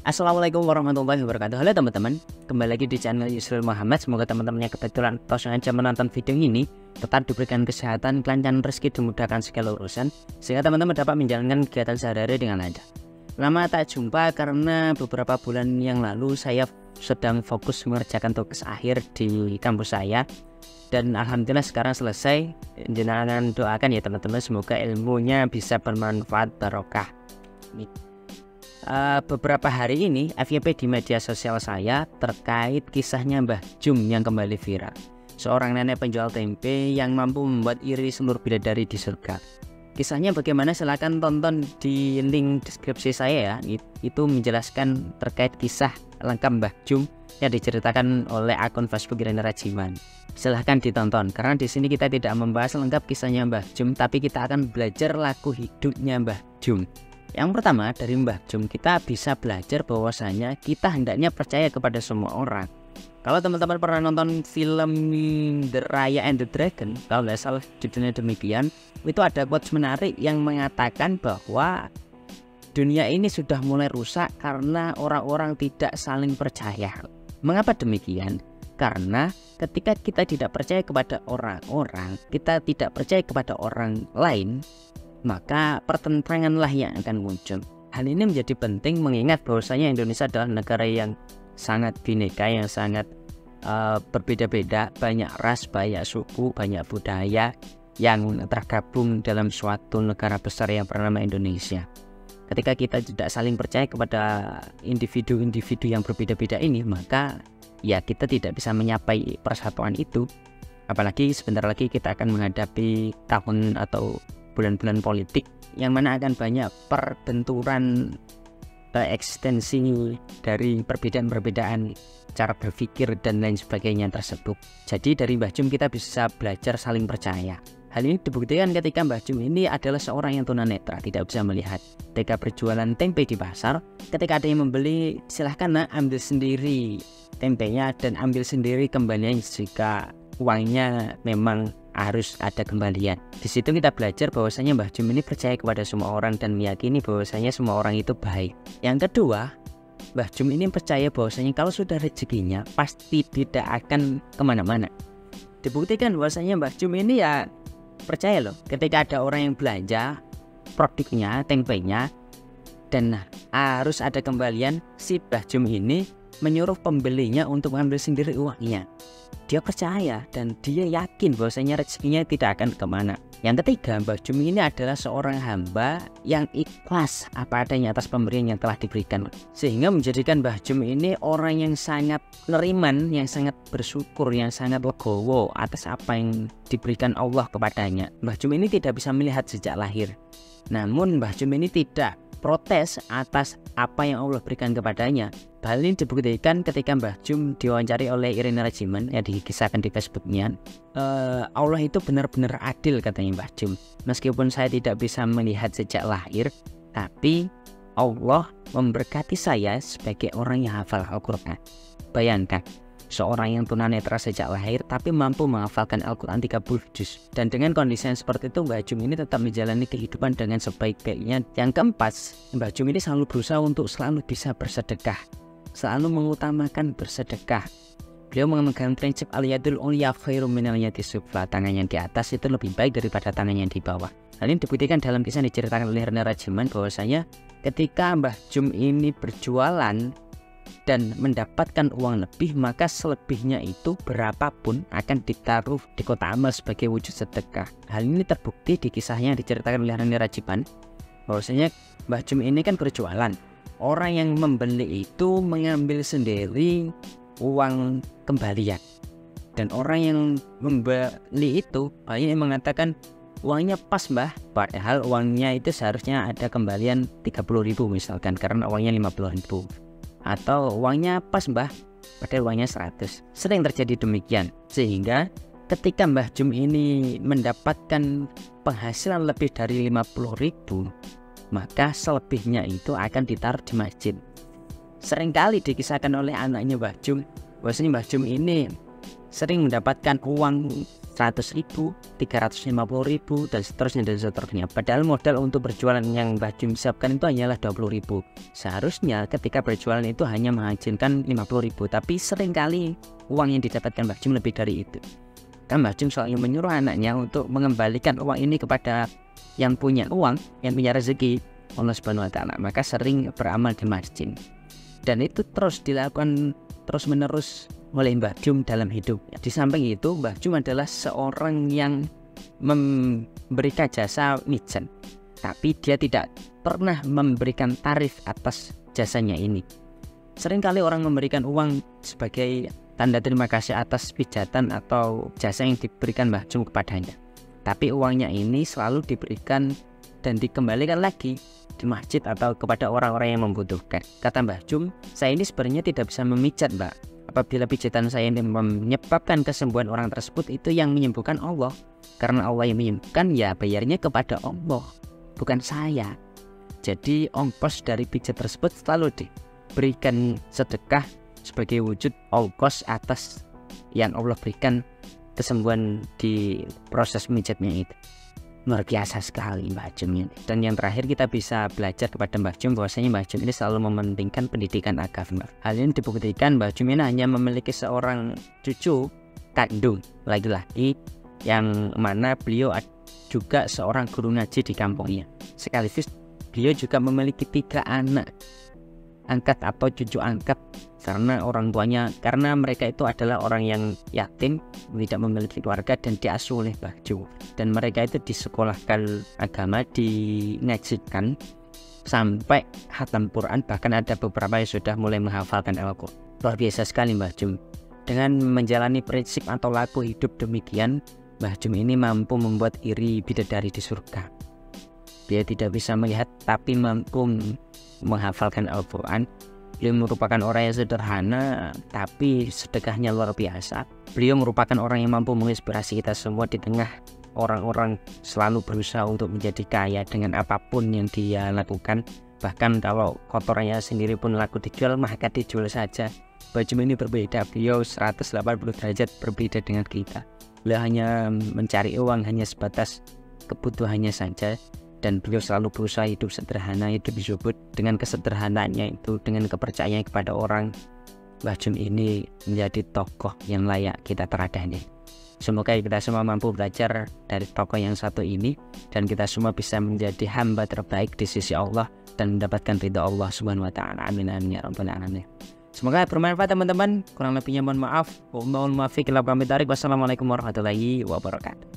Assalamualaikum warahmatullahi wabarakatuh. Halo teman-teman, kembali lagi di channel Yusril Muhammad. Semoga teman-temannya kebetulan atau sengaja menonton video ini tetap diberikan kesehatan, kelancaran rezeki, dimudahkan segala urusan, sehingga teman-teman dapat menjalankan kegiatan sehari-hari dengan lancar. Lama tak jumpa karena beberapa bulan yang lalu saya sedang fokus mengerjakan tugas akhir di kampus saya, dan alhamdulillah sekarang selesai. Jangan doakan ya teman-teman, semoga ilmunya bisa bermanfaat barokah. Beberapa hari ini FYP di media sosial saya terkait kisahnya Mbah Jum yang kembali viral. Seorang nenek penjual tempe yang mampu membuat iri seluruh bidadari di surga. Kisahnya bagaimana? Silahkan tonton di link deskripsi saya ya. Itu menjelaskan terkait kisah lengkap Mbah Jum yang diceritakan oleh akun Facebook Irene Rajiman. Silahkan ditonton, karena di sini kita tidak membahas lengkap kisahnya Mbah Jum, tapi kita akan belajar laku hidupnya Mbah Jum. Yang pertama, dari Mbah Jum kita bisa belajar bahwasanya kita hendaknya percaya kepada semua orang. Kalau teman-teman pernah nonton film The Raya and the Dragon, kalau nggak salah judulnya demikian, itu ada quotes menarik yang mengatakan bahwa dunia ini sudah mulai rusak karena orang-orang tidak saling percaya. Mengapa demikian? Karena ketika kita tidak percaya kepada orang-orang, kita tidak percaya kepada orang lain, maka pertentanganlah yang akan muncul. Hal ini menjadi penting mengingat bahwasanya Indonesia adalah negara yang sangat bineka, yang sangat berbeda-beda, banyak ras, banyak suku, banyak budaya yang tergabung dalam suatu negara besar yang bernama Indonesia. Ketika kita tidak saling percaya kepada individu-individu yang berbeda-beda ini, maka ya kita tidak bisa menyapai persatuan itu. Apalagi sebentar lagi kita akan menghadapi tahun atau bulan-bulan politik yang mana akan banyak perbenturan eksistensi dari perbedaan-perbedaan cara berpikir dan lain sebagainya tersebut. Jadi dari Mbah Jum kita bisa belajar saling percaya. Hal ini dibuktikan ketika Mbah Jum ini adalah seorang yang tunanetra, tidak bisa melihat. Ketika berjualan tempe di pasar, ketika ada yang membeli, silahkan nak ambil sendiri tempenya dan ambil sendiri kembalian jika uangnya memang harus ada kembalian. Di situ kita belajar bahwasanya Mbah Jum ini percaya kepada semua orang dan meyakini bahwasanya semua orang itu baik. Yang kedua, Mbah Jum ini percaya bahwasanya kalau sudah rezekinya pasti tidak akan kemana-mana. Dibuktikan bahwasanya Mbah Jum ini ya percaya loh, ketika ada orang yang belanja produknya, tempenya, dan harus ada kembalian, si Mbah Jum ini menyuruh pembelinya untuk mengambil sendiri uangnya. Dia percaya dan dia yakin bahwasanya rezekinya tidak akan kemana. Yang ketiga, Mbah Jum ini adalah seorang hamba yang ikhlas apa adanya atas pemberian yang telah diberikan, sehingga menjadikan Mbah Jum ini orang yang sangat neriman, yang sangat bersyukur, yang sangat legowo atas apa yang diberikan Allah kepadanya. Mbah Jum ini tidak bisa melihat sejak lahir, namun Mbah Jum ini tidak protes atas apa yang Allah berikan kepadanya. Hal ini dibuktikan ketika Mbah Jum diwawancari oleh Irene Rajiman yang dikisahkan di Facebooknya. Allah itu benar-benar adil, katanya Mbah Jum. Meskipun saya tidak bisa melihat sejak lahir, tapi Allah memberkati saya sebagai orang yang hafal Al-Quran. Bayangkan, seorang yang tunanetra sejak lahir tapi mampu menghafalkan Al-Quran 30 juz. Dan dengan kondisi yang seperti itu, Mbah Jum ini tetap menjalani kehidupan dengan sebaik-baiknya. Yang keempat, Mbah Jum ini selalu berusaha untuk selalu bisa bersedekah, selalu mengutamakan bersedekah. Beliau memegang prinsip al-yadul ulya khairum minal yadi sufla, tangan yang di atas itu lebih baik daripada tangan yang di bawah. Hal ini dibuktikan dalam kisah yang diceritakan oleh Irene Rajiman bahwasanya ketika Mbah Jum ini berjualan dan mendapatkan uang lebih, maka selebihnya itu berapapun akan ditaruh di kotak amal sebagai wujud sedekah. Hal ini terbukti di kisahnya yang diceritakan oleh Irene Rajiman bahwasanya Mbah Jum ini kan berjualan. Orang yang membeli itu mengambil sendiri uang kembalian, dan orang yang membeli itu banyak yang mengatakan uangnya pas Mbah, padahal uangnya itu seharusnya ada kembalian 30.000 misalkan, karena uangnya 50.000. Atau uangnya pas Mbah, padahal uangnya 100. Sering terjadi demikian, sehingga ketika Mbah Jum ini mendapatkan penghasilan lebih dari 50.000, maka selebihnya itu akan ditaruh di masjid. Seringkali dikisahkan oleh anaknya Mbah Jum bahwasanya Mbah Jum ini sering mendapatkan uang 100.000, 350.000 dan seterusnya. Padahal modal untuk berjualan yang Mbah Jum siapkan itu hanyalah 20.000. Seharusnya ketika berjualan itu hanya menghasilkan 50.000, tapi seringkali uang yang didapatkan Mbah Jum lebih dari itu. Kan Mbah Jum selalu menyuruh anaknya untuk mengembalikan uang ini kepada yang punya uang, yang punya rezeki, Allah Subhanahu wa Ta'ala. Maka sering beramal di masjid. Dan itu terus dilakukan terus-menerus oleh Mbah Jum dalam hidup. Di samping itu, Mbah Jum adalah seorang yang memberikan jasa mijan, tapi dia tidak pernah memberikan tarif atas jasanya ini. Seringkali orang memberikan uang sebagai tanda terima kasih atas pijatan atau jasa yang diberikan Mbah Jum kepadanya. Tapi uangnya ini selalu diberikan dan dikembalikan lagi di masjid atau kepada orang-orang yang membutuhkan. Kata Mbah Jum, saya ini sebenarnya tidak bisa memijat, Mbak. Apabila pijatan saya ini menyebabkan kesembuhan orang tersebut, itu yang menyembuhkan Allah. Karena Allah yang menyembuhkan, ya bayarnya kepada Allah, bukan saya. Jadi ongkos dari pijat tersebut selalu diberikan sedekah sebagai wujud ongkos atas yang Allah berikan kesembuhan di proses mijatnya itu. Luar biasa sekali Mbah Jum ini. Dan yang terakhir kita bisa belajar kepada Mbah Jum bahwasanya Mbah Jum ini selalu mementingkan pendidikan agama. Hal ini dibuktikan Mbah Jum ini hanya memiliki seorang cucu kandung laki-laki yang mana beliau juga seorang guru ngaji di kampungnya. Sekaligus beliau juga memiliki 3 anak angkat atau cucu angkat karena orang tuanya, karena mereka itu adalah orang yang yatim, tidak memiliki keluarga dan diasuh oleh Mbah Jum. Dan mereka itu disekolahkan agama, dingajikan sampai khatam Quran, bahkan ada beberapa yang sudah mulai menghafalkan Al-Quran. Luar biasa sekali Mbah Jum. Dengan menjalani prinsip atau laku hidup demikian, Mbah Jum ini mampu membuat iri bidadari di surga. Dia tidak bisa melihat tapi mampu menghafalkan Al-Quran. Beliau merupakan orang yang sederhana tapi sedekahnya luar biasa. Beliau merupakan orang yang mampu menginspirasi kita semua di tengah orang-orang selalu berusaha untuk menjadi kaya dengan apapun yang dia lakukan. Bahkan kalau kotorannya sendiri pun laku dijual, maka dijual saja. Mbah Jum ini berbeda, beliau 180 derajat berbeda dengan kita. Beliau hanya mencari uang hanya sebatas kebutuhannya saja. Dan beliau selalu berusaha hidup sederhana, hidup zuhud. Dengan kesederhanaannya itu, dengan kepercayaan kepada orang, Mbah Jum ini menjadi tokoh yang layak kita teladani. Semoga kita semua mampu belajar dari tokoh yang satu ini, dan kita semua bisa menjadi hamba terbaik di sisi Allah dan mendapatkan ridha Allah Subhanahu wa Ta'ala. Amin amin ya rabbal alamin. Semoga bermanfaat teman-teman. Kurang lebihnya mohon maaf. Wassalamualaikum warahmatullahi wabarakatuh.